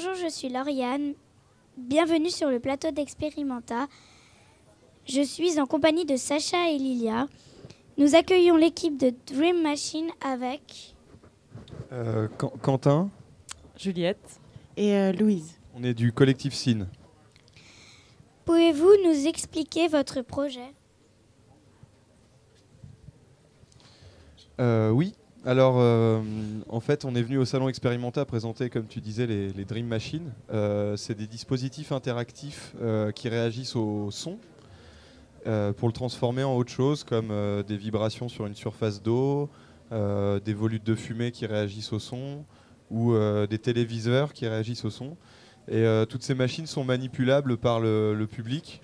Bonjour, je suis Lauriane. Bienvenue sur le plateau d'Experimenta. Je suis en compagnie de Sacha et Lilia. Nous accueillons l'équipe de Dream Machine avec... Quentin. Juliette. Et Louise. On est du collectif SIN. Pouvez-vous nous expliquer votre projet ? Oui. Alors, en fait, on est venu au salon Experimenta présenter, comme tu disais, les Dream Machines. C'est des dispositifs interactifs qui réagissent au son pour le transformer en autre chose, comme des vibrations sur une surface d'eau, des volutes de fumée qui réagissent au son, ou des téléviseurs qui réagissent au son. Et toutes ces machines sont manipulables par le public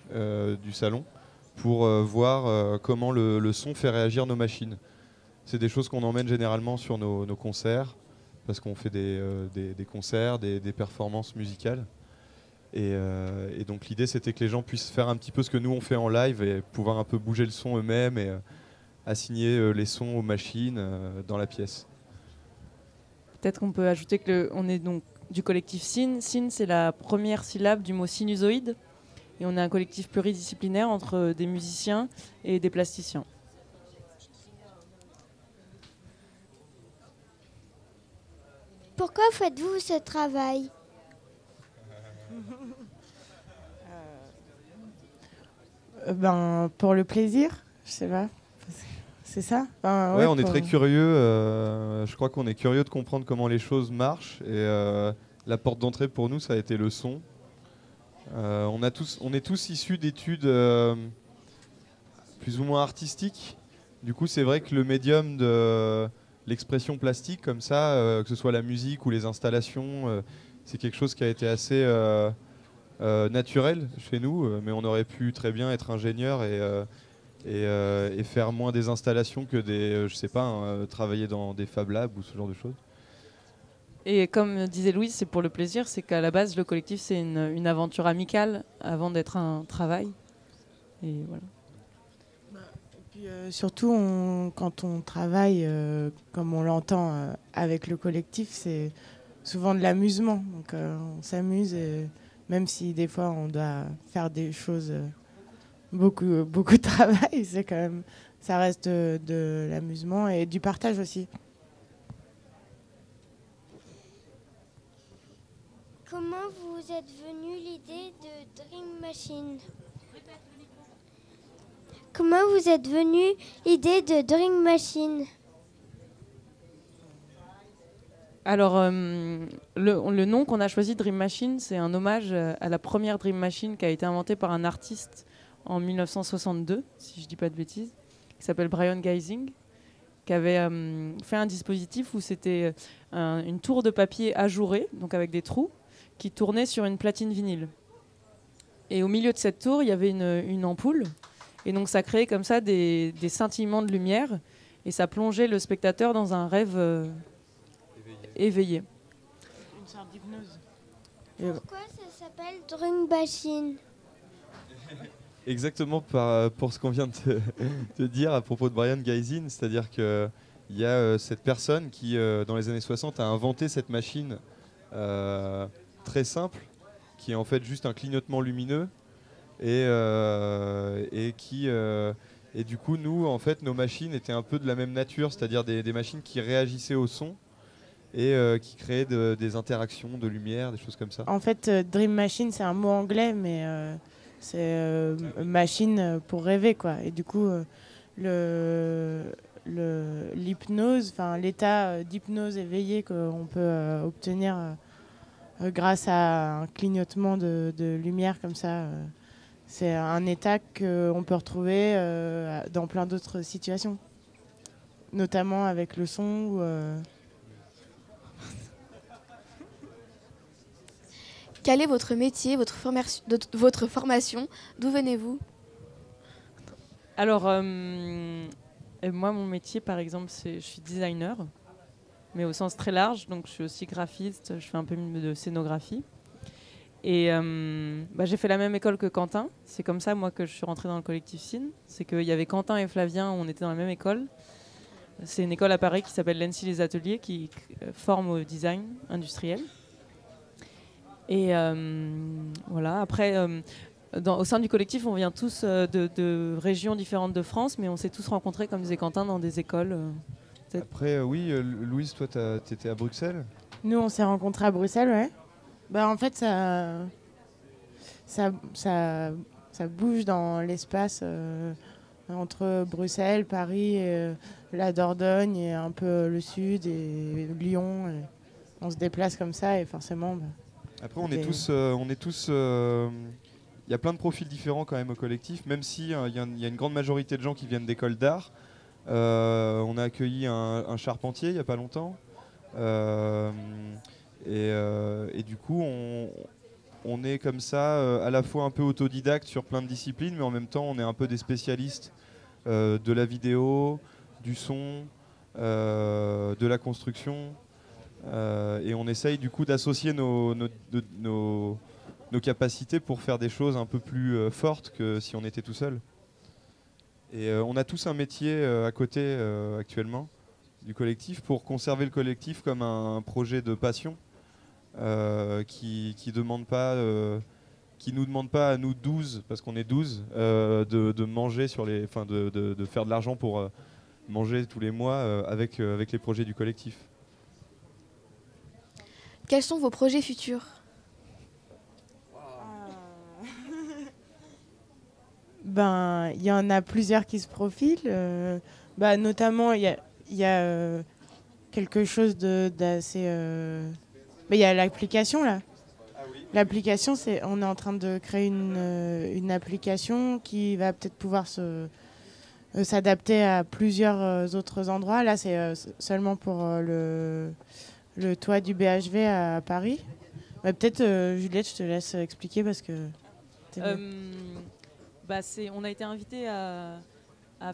du salon pour voir comment le son fait réagir nos machines. C'est des choses qu'on emmène généralement sur nos concerts, parce qu'on fait des concerts, des performances musicales. Et donc l'idée, c'était que les gens puissent faire un petit peu ce que nous on fait en live et pouvoir un peu bouger le son eux-mêmes et assigner les sons aux machines dans la pièce. Peut-être qu'on peut ajouter qu'on est donc du collectif SIN. SIN, c'est la première syllabe du mot sinusoïde. Et on est un collectif pluridisciplinaire entre des musiciens et des plasticiens. Pourquoi faites-vous ce travail ? Pour le plaisir, je sais pas. C'est ça ? Ouais, on est très curieux. Je crois qu'on est curieux de comprendre comment les choses marchent. Et la porte d'entrée pour nous, ça a été le son. On est tous issus d'études plus ou moins artistiques. Du coup, c'est vrai que le médium de l'expression plastique, comme ça, que ce soit la musique ou les installations, c'est quelque chose qui a été assez naturel chez nous. Mais on aurait pu très bien être ingénieur et faire moins des installations que des, je sais pas, travailler dans des Fab Labs ou ce genre de choses. Et comme disait Louise, c'est pour le plaisir, c'est qu'à la base, le collectif, c'est une aventure amicale avant d'être un travail. Et voilà. Et puis, surtout, quand on travaille, comme on l'entend avec le collectif, c'est souvent de l'amusement. Donc on s'amuse, même si des fois on doit faire des choses, beaucoup de travail, c'est quand même, ça reste de l'amusement et du partage aussi. Comment vous êtes venu l'idée de Dream Machine ? Comment vous êtes venu l'idée de Dream Machine ? Alors, le nom qu'on a choisi, Dream Machine, c'est un hommage à la première Dream Machine qui a été inventée par un artiste en 1962, si je ne dis pas de bêtises, qui s'appelle Brian Geising, qui avait fait un dispositif où c'était une tour de papier ajourée, donc avec des trous, qui tournait sur une platine vinyle. Et au milieu de cette tour, il y avait une ampoule, et donc ça créait comme ça des scintillements de lumière, et ça plongeait le spectateur dans un rêve éveillé. Une sorte d'hypnose. Pourquoi ça s'appelle Dream Machine ? Exactement pour ce qu'on vient de te dire à propos de Brian Geising, c'est-à-dire qu'il y a cette personne qui, dans les années 60, a inventé cette machine très simple, qui est en fait juste un clignotement lumineux, et du coup, nous, en fait, nos machines étaient un peu de la même nature, c'est-à-dire des machines qui réagissaient au son et qui créaient des interactions de lumière, des choses comme ça. En fait, Dream Machine, c'est un mot anglais, mais c'est machine pour rêver, quoi. Et du coup, l'hypnose, enfin l'état d'hypnose éveillé qu'on peut obtenir grâce à un clignotement de lumière comme ça, c'est un état qu'on peut retrouver dans plein d'autres situations, notamment avec le son. Quel est votre métier, votre formation ? D'où venez-vous ? Alors, moi, mon métier, par exemple, je suis designer, mais au sens très large. Donc, je suis aussi graphiste, je fais un peu de scénographie. Et j'ai fait la même école que Quentin. C'est comme ça, moi, que je suis rentrée dans le collectif SIN. C'est qu'il y avait Quentin et Flavien, on était dans la même école. C'est une école à Paris qui s'appelle l'ENSI Les Ateliers, qui forme au design industriel. Et voilà. Après, au sein du collectif, on vient tous de régions différentes de France, mais on s'est tous rencontrés, comme disait Quentin, dans des écoles. Après, oui, Louise, toi, tu étais à Bruxelles. Nous, on s'est rencontrés à Bruxelles, ouais. Bah, en fait, ça bouge dans l'espace entre Bruxelles, Paris, la Dordogne et un peu le sud et Lyon. Et on se déplace comme ça et forcément... Bah, après, on est tous... il y a plein de profils différents quand même au collectif, même si il y a une grande majorité de gens qui viennent d'écoles d'art. On a accueilli un charpentier il n'y a pas longtemps. Et du coup, on est comme ça, à la fois un peu autodidacte sur plein de disciplines, mais en même temps, on est un peu des spécialistes de la vidéo, du son, de la construction. Et on essaye du coup d'associer nos capacités pour faire des choses un peu plus fortes que si on était tout seul. Et on a tous un métier à côté actuellement du collectif pour conserver le collectif comme un projet de passion qui nous demande pas à nous 12, parce qu'on est 12, de manger de faire de l'argent pour manger tous les mois avec les projets du collectif. Quels sont vos projets futurs ? Ben, il y en a plusieurs qui se profilent. Notamment, il y a quelque chose d'assez... il y a l'application, là. Ah oui. L'application, on est en train de créer une application qui va peut-être pouvoir s'adapter à plusieurs autres endroits. Là, c'est seulement pour le toit du BHV à Paris. Peut-être, Juliette, je te laisse expliquer parce que... on a été invité à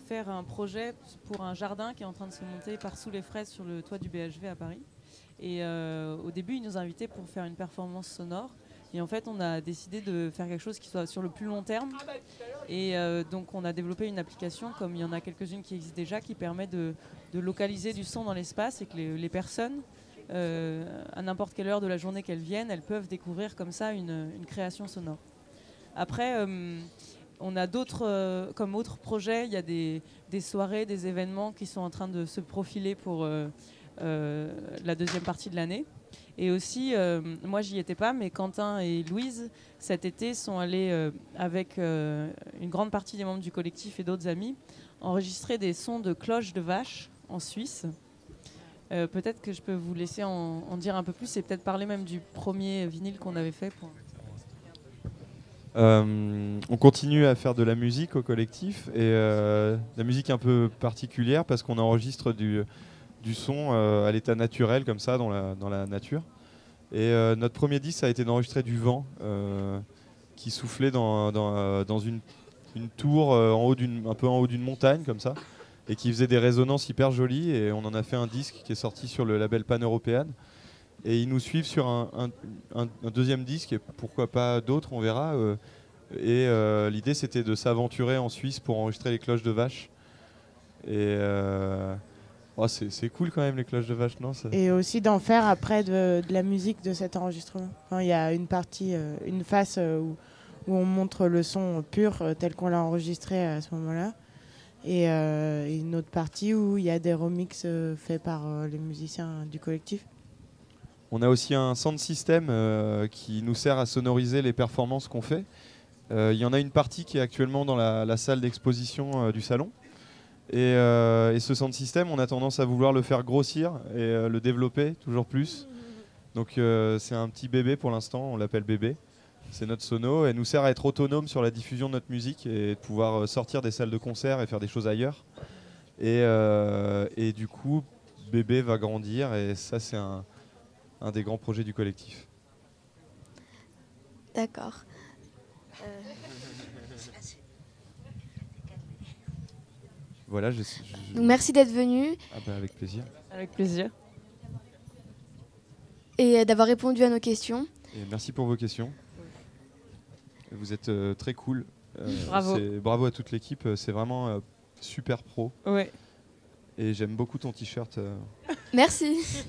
faire un projet pour un jardin qui est en train de se monter par sous les fraises sur le toit du BHV à Paris. Et au début, ils nous ont invités pour faire une performance sonore. Et en fait, on a décidé de faire quelque chose qui soit sur le plus long terme. Et donc, on a développé une application, comme il y en a quelques-unes qui existent déjà, qui permet de localiser du son dans l'espace et que les personnes, à n'importe quelle heure de la journée qu'elles viennent, elles peuvent découvrir comme ça une création sonore. Après... on a d'autres, comme autres projets, il y a des soirées, des événements qui sont en train de se profiler pour la deuxième partie de l'année. Et aussi, moi j'y étais pas, mais Quentin et Louise, cet été, sont allés avec une grande partie des membres du collectif et d'autres amis, enregistrer des sons de cloches de vaches en Suisse. Peut-être que je peux vous laisser en dire un peu plus et peut-être parler même du premier vinyle qu'on avait fait. On continue à faire de la musique au collectif et la musique un peu particulière parce qu'on enregistre du son à l'état naturel comme ça dans la nature. Et notre premier disque, ça a été d'enregistrer du vent qui soufflait dans une tour un peu en haut d'une montagne comme ça et qui faisait des résonances hyper jolies. Et on en a fait un disque qui est sorti sur le label Pan-Européen. Et ils nous suivent sur un deuxième disque, et pourquoi pas d'autres, on verra. L'idée, c'était de s'aventurer en Suisse pour enregistrer les cloches de vache. Et c'est cool quand même, les cloches de vache, non ça... Et aussi d'en faire après de la musique de cet enregistrement. Il y a une partie, une face où on montre le son pur tel qu'on l'a enregistré à ce moment-là. Et une autre partie où il y a des remixes faits par les musiciens du collectif. On a aussi un sound system qui nous sert à sonoriser les performances qu'on fait. Il y en a une partie qui est actuellement dans la salle d'exposition du salon. Et ce sound system, on a tendance à vouloir le faire grossir et le développer toujours plus. Donc c'est un petit bébé pour l'instant, on l'appelle bébé. C'est notre sono. Elle nous sert à être autonome sur la diffusion de notre musique et de pouvoir sortir des salles de concert et faire des choses ailleurs. Et du coup, bébé va grandir et ça c'est un des grands projets du collectif. D'accord. Voilà, Donc, merci d'être venu. Ah bah, avec plaisir. Avec plaisir. Et d'avoir répondu à nos questions. Et merci pour vos questions. Vous êtes très cool. Bravo. Bravo à toute l'équipe. C'est vraiment super pro. Ouais. Et j'aime beaucoup ton t-shirt. Merci.